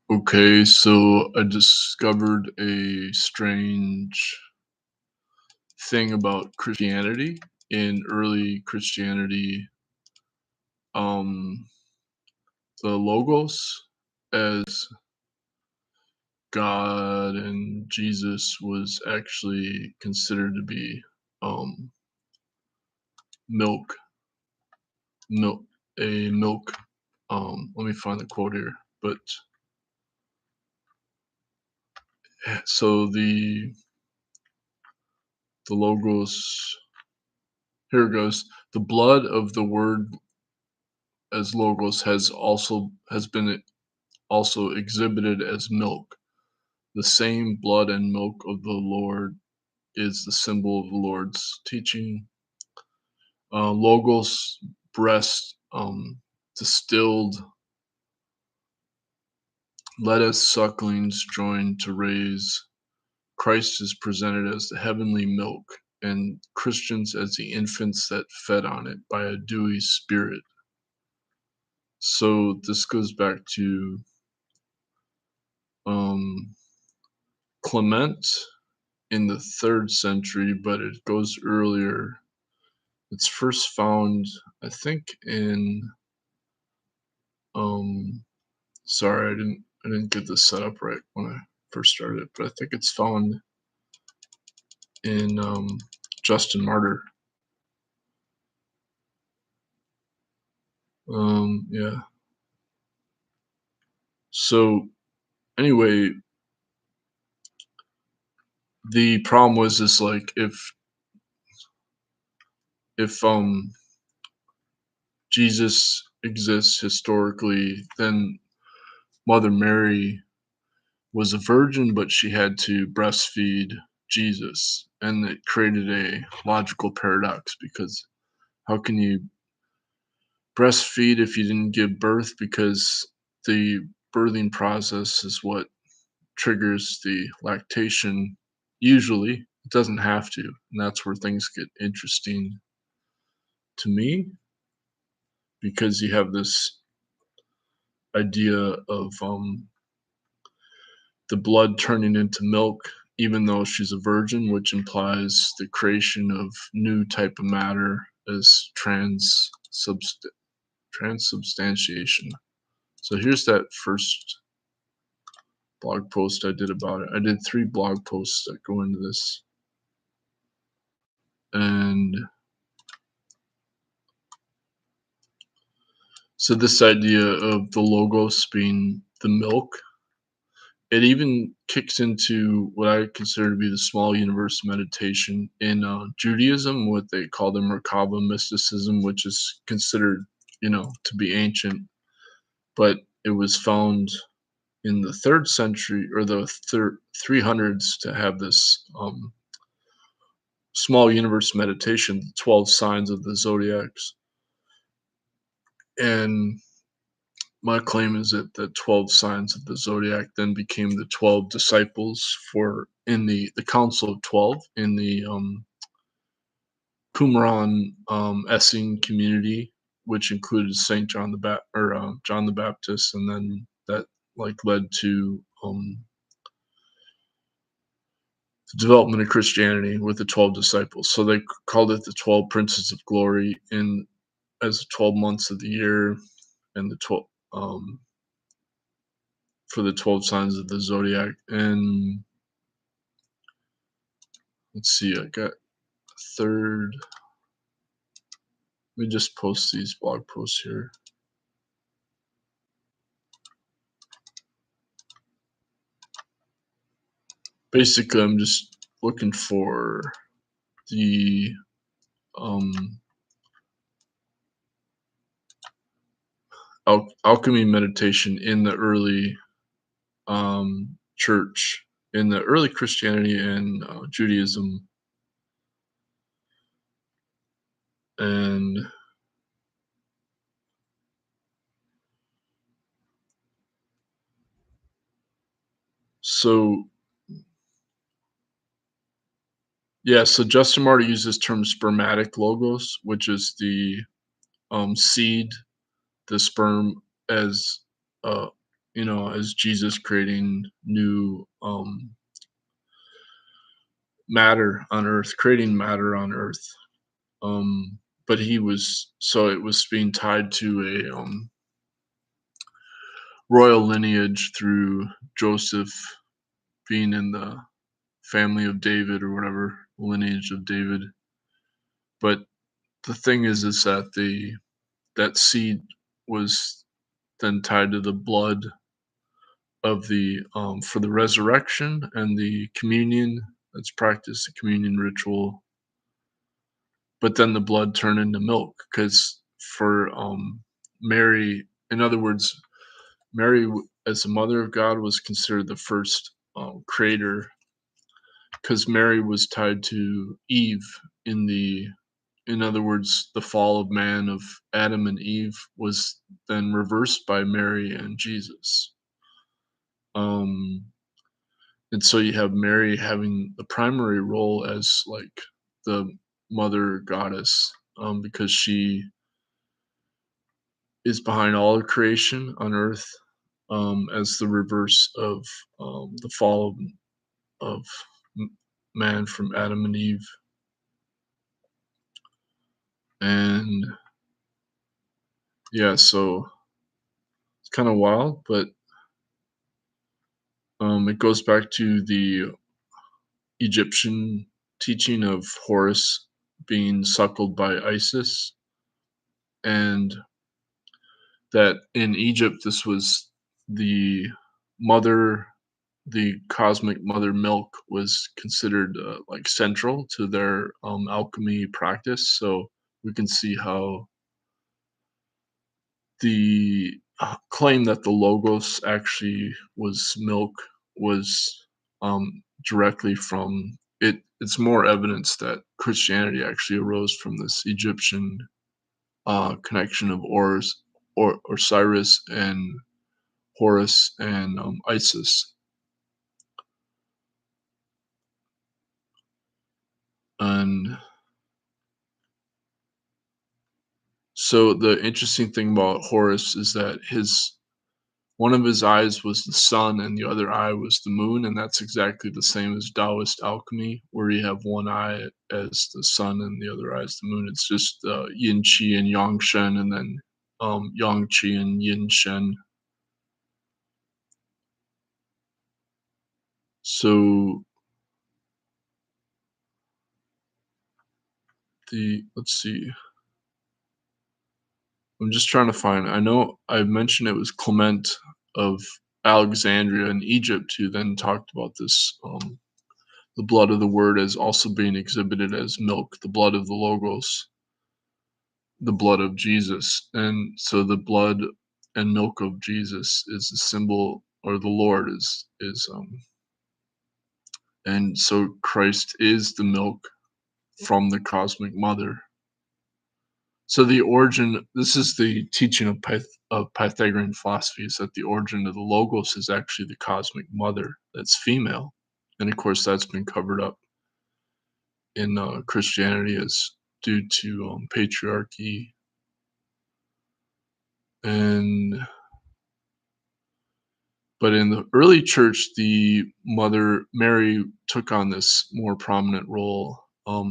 Okay, so I discovered a strange thing about Christianity. In early Christianity, um, the Logos as God and Jesus was actually considered to be um, milk, milk, a milk. Let me find the quote here. But so the Logos, here it goes. The blood of the Word as logos has been also exhibited as milk. The same blood and milk of the Lord is the symbol of the Lord's teaching. Logos breast distilled lettuce sucklings joined to raise. Christ is presented as the heavenly milk, and Christians as the infants that fed on it by a dewy spirit. So this goes back to um, Clement in the 3rd century, but it goes earlier. It's first found, I think, in um sorry, I didn't get this set up right when I first started, but I think it's found in Justin Martyr. Yeah. So anyway, the problem was this, like, if Jesus exists historically, then Mother Mary was a virgin, but she had to breastfeed Jesus. And it created a logical paradox because how can you breastfeed if you didn't give birth? Because the birthing process is what triggers the lactation. Usually, it doesn't have to. And that's where things get interesting to me because you have this idea of the blood turning into milk even though she's a virgin, which implies the creation of new type of matter as transubstantiation. So here's that first blog post I did about it. I did 3 blog posts that go into this. And so this idea of the logos being the milk, it even kicks into what I consider to be the small universe meditation in Judaism, what they call the Merkaba mysticism, which is considered, to be ancient, but it was found in the 3rd century or the 300s to have this small universe meditation, the 12 signs of the zodiacs. And my claim is that the 12 signs of the zodiac then became the 12 disciples for in the Council of 12 in the Qumran Essene community, which included Saint John John the Baptist, and then that led to the development of Christianity with the 12 disciples. So they called it the 12 Princes of Glory in as the 12 months of the year, and the 12 um, for the 12 signs of the zodiac. And let's see, I got third. Let me just post these blog posts here. Basically, I'm just looking for the alchemy meditation in the early church, in the early Christianity and Judaism. And so, yeah, so Justin Martyr uses term spermatic logos, which is the seed, the sperm as uh, as Jesus creating new matter on earth, creating matter on earth. But it was being tied to a royal lineage through Joseph being in the family of David or whatever lineage of David. But the thing is that that seed was then tied to the blood of the for the resurrection and the communion that's practiced, the communion ritual. But then the blood turned into milk because for Mary, in other words, as the mother of God was considered the first creator because Mary was tied to Eve in the in other words, the fall of man of Adam and Eve was then reversed by Mary and Jesus. Um, and so you have Mary having the primary role as like the mother goddess, because she is behind all of creation on earth, as the reverse of the fall of m- man from Adam and Eve. And yeah, so it's kind of wild, but it goes back to the Egyptian teaching of Horus being suckled by Isis, and that in Egypt, this was the mother, the cosmic mother milk was considered like central to their alchemy practice. So we can see how the claim that the logos actually was milk was directly from it. It's more evidence that Christianity actually arose from this Egyptian connection of or Osiris and Horus and Isis. And so the interesting thing about Horus is that his one of his eyes was the sun and the other eye was the moon, and that's exactly the same as Taoist alchemy, where you have one eye as the sun and the other eye as the moon. It's just yin qi and yang shen, and then yang qi and yin shen. So let's see. I'm just trying to find. I know I mentioned it was Clement of Alexandria in Egypt who then talked about this. The blood of the word as also being exhibited as milk, the blood of the logos, the blood of Jesus. And so the blood and milk of Jesus is a symbol, or the Lord is and so Christ is the milk from the cosmic mother. So the origin, this is the teaching of Pythagorean philosophy, is that the origin of the logos is actually the cosmic mother that's female. And of course that's been covered up in Christianity as due to patriarchy. And but in the early church, the mother Mary took on this more prominent role.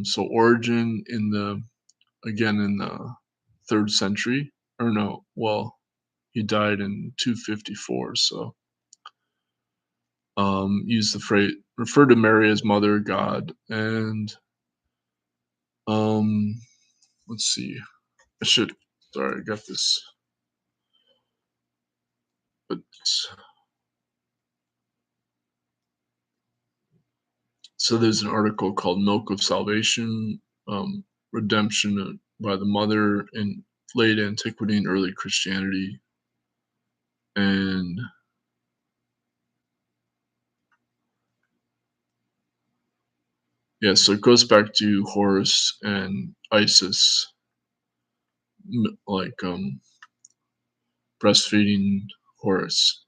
So Origen in the again in the third century, or no, well, he died in 254. So used the phrase referred to Mary as Mother of God, and um, let's see, I should sorry, I got this, but so there's an article called "Milk of Salvation: Redemption by the Mother in Late Antiquity and Early Christianity," and yeah, so it goes back to Horus and Isis, like breastfeeding Horus,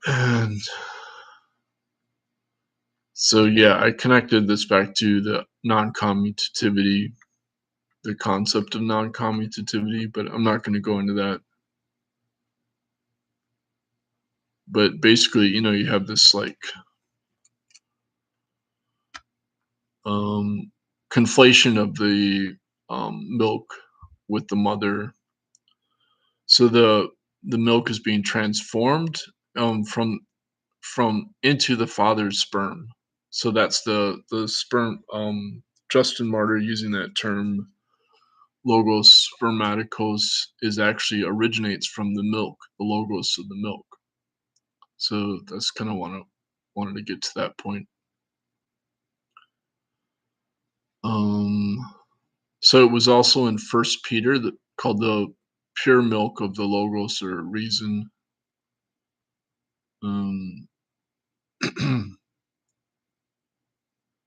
and so yeah, I connected this back to the non-commutativity, the concept of non-commutativity, but I'm not going to go into that But basically, you have this like um, conflation of the milk with the mother. So the milk is being transformed from into the father's sperm. So that's the sperm. Justin Martyr using that term logos spermaticos is actually originates from the milk, the logos of the milk. So that's kind of wanted to get to that point. Um, so it was also in First Peter that called the pure milk of the logos or reason. Um,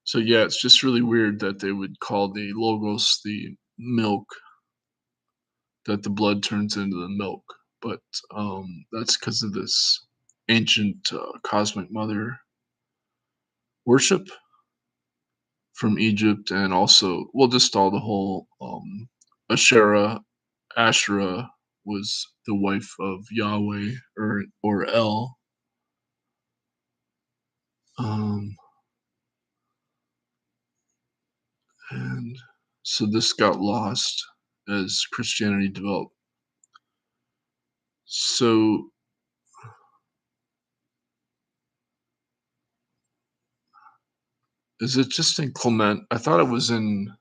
so yeah, it's just really weird that they would call the logos the milk that the blood turns into the milk, but that's because of this ancient cosmic mother worship from Egypt, and also, well, just all the whole Asherah was the wife of Yahweh or El. Um, and so this got lost as Christianity developed. So is it just in Clement? I thought it was in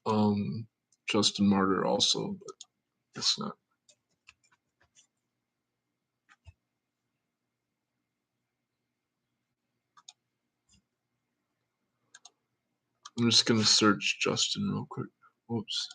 um, Justin Martyr also, but it's not. I'm just gonna search Justin real quick. Whoops.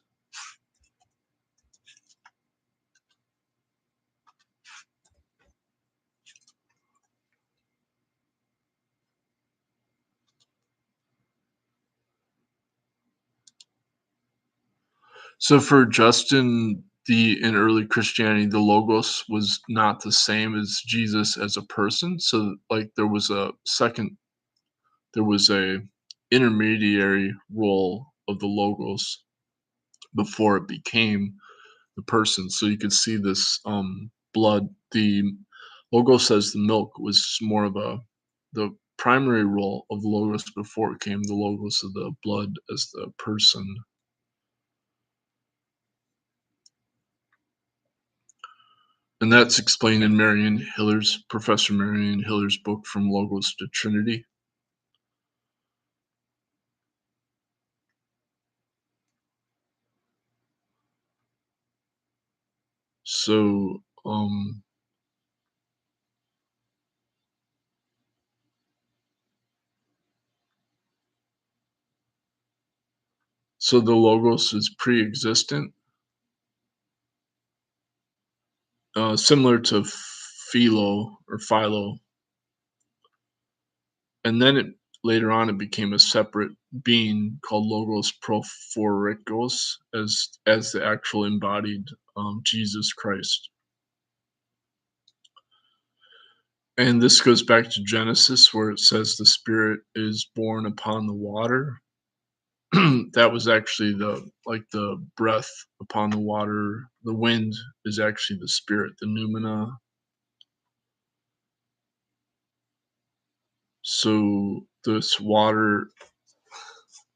So for Justin, the in early Christianity, the logos was not the same as Jesus as a person. So like there was a intermediary role of the logos before it became the person. So you could see this blood. The logo says the milk was more of the primary role of the logos before it came the logos of the blood as the person. And that's explained in Professor Marion Hiller's book From Logos to Trinity. So so the logos is pre-existent, similar to Philo, and then later on it became a separate being called Logos Prophorikos as the actual embodied Jesus Christ. And this goes back to Genesis where it says the Spirit is born upon the water. That was actually the breath upon the water. The wind is actually the Spirit, the noumena. So this water,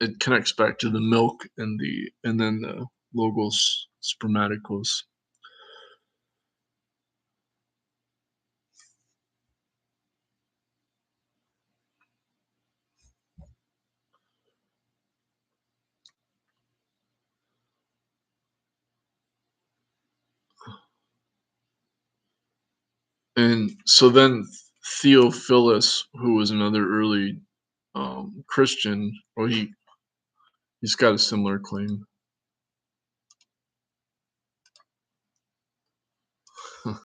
it connects back to the milk and then the logos spermaticos. And so then Theophilus, who was another early Christian, well, he's got a similar claim.